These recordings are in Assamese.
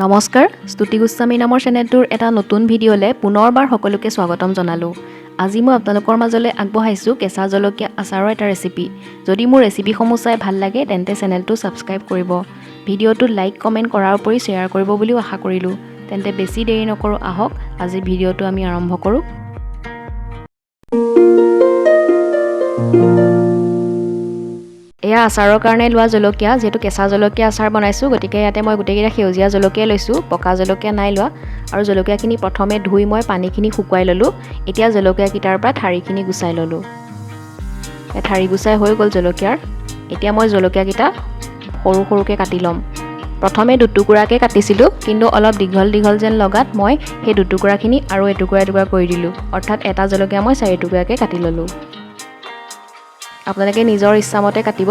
নমস্কাৰ, স্তুতি গোস্বামী নামৰ চেনেলটোৰ এটা নতুন ভিডিঅ'লে পুনৰবাৰ সকলোকে স্বাগতম জনালোঁ। আজি মই আপোনালোকৰ মাজলৈ আগবঢ়াইছোঁ কেঁচা জলকীয়া আচাৰৰ এটা ৰেচিপি। যদি মোৰ ৰেচিপিসমূহ চাই ভাল লাগে তেন্তে চেনেলটো ছাবস্ক্ৰাইব কৰিব। ভিডিঅ'টোত লাইক কমেণ্ট কৰাৰ উপৰি শ্বেয়াৰ কৰিব বুলিও আশা কৰিলোঁ। তেন্তে বেছি দেৰি নকৰোঁ, আহক আজিৰ ভিডিঅ'টো আমি আৰম্ভ কৰোঁ। এয়া আচাৰৰ কাৰণে লোৱা জলকীয়া, যিহেতু কেঁচা জলকীয়া আচাৰ বনাইছোঁ, গতিকে ইয়াতে মই গোটেইকেইটা সেউজীয়া জলকীয়া লৈছোঁ, পকা জলকীয়া নাই লোৱা। আৰু জলকীয়াখিনি প্ৰথমে ধুই মই পানীখিনি শুকুৱাই ল'লোঁ। এতিয়া জলকীয়াকেইটাৰ পৰা ঠাৰিখিনি গুচাই ল'লোঁ। ঠাৰি গুচাই হৈ গ'ল জলকীয়াৰ। এতিয়া মই জলকীয়াকেইটা সৰু সৰুকৈ কাটি ল'ম। প্ৰথমে দুটুকুৰাকৈ কাটিছিলোঁ, কিন্তু অলপ দীঘল দীঘল যেন লগাত মই সেই দুটুকুৰাখিনি আৰু এটুকুৰা এটুকুৰা কৰি দিলোঁ। অৰ্থাৎ এটা জলকীয়া মই 4 টুকুৰাকৈ কাটি ল'লোঁ। আপোনালোকে নিজৰ ইচ্ছামতে কাটিব।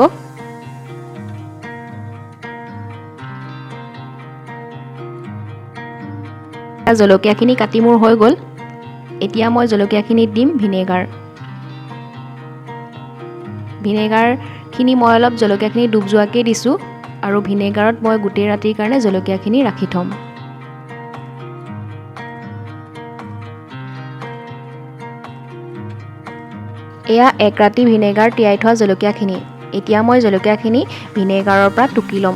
জলকীয়াখিনি কাটি মোৰ হৈ গ'ল। এতিয়া মই জলকীয়াখিনিত দিম ভিনেগাৰ। ভিনেগাৰখিনি মই অলপ জলকীয়াখিনি ডুব যোৱাকৈ দিছোঁ, আৰু ভিনেগাৰত মই গোটেই ৰাতিৰ কাৰণে জলকীয়াখিনি ৰাখি থ'ম। এয়া 1 ৰাতি ভিনেগাৰ তিয়াই থোৱা জলকীয়াখিনি। এতিয়া মই জলকীয়াখিনি ভিনেগাৰৰ পৰা টুকি ল'ম।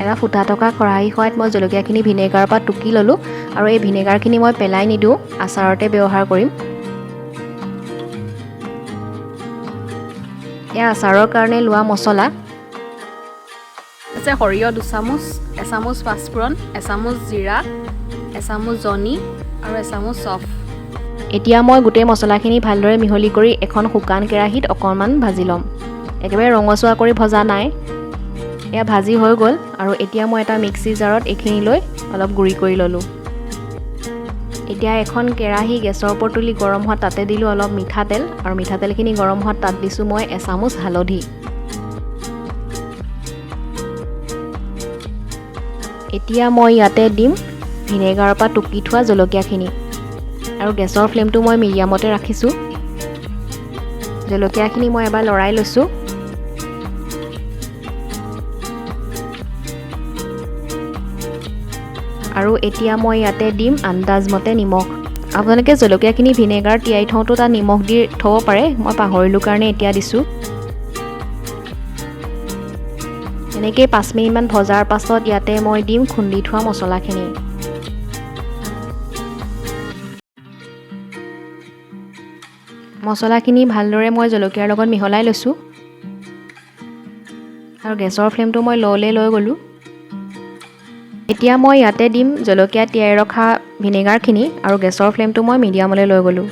এটা ফুটা থকা খৰাহী খোৱাত মই জলকীয়াখিনি ভিনেগাৰৰ পৰা টুকি ল'লোঁ, আৰু এই ভিনেগাৰখিনি মই পেলাই নিদিওঁ, আচাৰতে ব্যৱহাৰ কৰিম। এয়া আচাৰৰ কাৰণে লোৱা মছলা আছে: সৰিয়হ 2 চামুচ, এচামুচ পাঁচফোৰণ, এচামুচ জিৰা, এচামুচ জনি আৰু এচামুচ চফ। এতিয়া মই গোটেই মছলাখিনি ভালদৰে মিহলি কৰি এখন শুকান কেৰাহীত অকণমান ভাজি ল'ম। একেবাৰে ৰঙচুৱা কৰি ভজা নাই। এয়া ভাজি হৈ গ'ল, আৰু এতিয়া মই এটা মিক্সি জাৰত এইখিনি লৈ অলপ গুড়ি কৰি ল'লোঁ। এতিয়া এখন কেৰাহী গেছৰ ওপৰত তুলি গৰম হোৱাত তাতে দিলোঁ অলপ মিঠাতেল, আৰু মিঠাতেলখিনি গৰম হোৱাত তাত দিছোঁ মই এচামুচ হালধি। এতিয়া মই ইয়াতে দিম ভিনেগাৰৰ পৰা টুকি থোৱা জলকীয়াখিনি, আৰু গেছৰ ফ্লেমটো মই মিডিয়ামতে ৰাখিছোঁ। জলকীয়াখিনি মই এবাৰ লৰাই লৈছোঁ। আৰু এতিয়া মই ইয়াতে দিম আন্দাজমতে নিমখ। আপোনালোকে জলকীয়াখিনি ভিনেগাৰ তিয়াই থওঁতো তাত নিমখ দি থ'ব পাৰে, মই পাহৰিলোঁ কাৰণে এতিয়া দিছোঁ। এনেকৈ 5 মিনিটমান ভজাৰ পাছত ইয়াতে মই দিম খুন্দি থোৱা মছলাখিনি। মছলাখিনি ভালদৰে মই জলকীয়াৰ লগত মিহলাই লৈছোঁ, আৰু গেছৰ ফ্লেমটো মই ল'লৈ লৈ গ'লোঁ। এতিয়া মই ইয়াতে দিম জলকীয়া তিয়াই ৰখা ভিনেগাৰখিনি, আৰু গেছৰ ফ্লেমটো মই মিডিয়ামলৈ লৈ গ'লোঁ।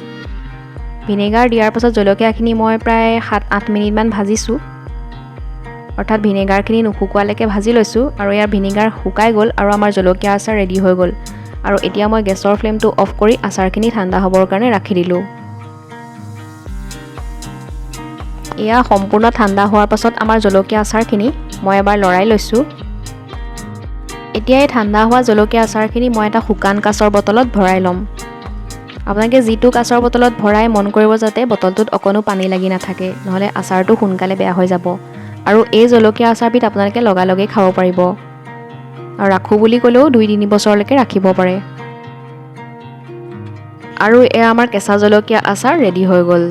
ভিনেগাৰ দিয়াৰ পাছত জলকীয়াখিনি মই প্ৰায় 7-8 মিনিটমান ভাজিছোঁ, অৰ্থাৎ ভিনেগাৰখিনি নুশুকোৱালৈকে ভাজি লৈছোঁ। আৰু ইয়াৰ ভিনেগাৰ শুকাই গ'ল, আৰু আমাৰ জলকীয়া আচাৰ ৰেডি হৈ গ'ল। আৰু এতিয়া মই গেছৰ ফ্লেমটো অফ কৰি আচাৰখিনি ঠাণ্ডা হ'বৰ কাৰণে ৰাখি দিলোঁ। এয়া সম্পূৰ্ণ ঠাণ্ডা হোৱাৰ পাছত আমাৰ জলকীয়া আচাৰখিনি মই এবাৰ লৰাই লৈছোঁ। এতিয়া এই ঠাণ্ডা হোৱা জলকীয়া আচাৰখিনি মই এটা শুকান কাঁচৰ বটলত ভৰাই ল'ম। আপোনালোকে যিটো কাঁচৰ বটলত ভৰাই মন কৰিব যাতে বটলটোত অকণো পানী লাগি নাথাকে, নহ'লে আচাৰটো সোনকালে বেয়া হৈ যাব। আৰু এই জলকীয়া আচাৰবিধ আপোনালোকে লগালগেই খাব পাৰিব, আৰু ৰাখোঁ বুলি ক'লেও 2-3 বছৰলৈকে ৰাখিব পাৰে। আৰু এয়া আমাৰ কেঁচা জলকীয়া আচাৰ ৰেডি হৈ গ'ল।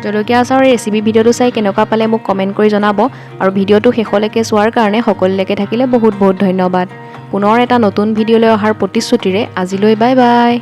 জলকীয়া আচাৰৰ ৰেচিপি ভিডিঅ'টো চাই কেনেকুৱা পালে মোক কমেণ্ট কৰি জনাব, আৰু ভিডিঅ'টো শেষলৈকে চোৱাৰ কাৰণে সকলোলৈকে থাকিলে বহুত বহুত ধন্যবাদ। পুনৰ এটা নতুন ভিডিঅ'লৈ অহাৰ প্ৰতিশ্ৰুতিৰে আজিলৈ বাই বাই।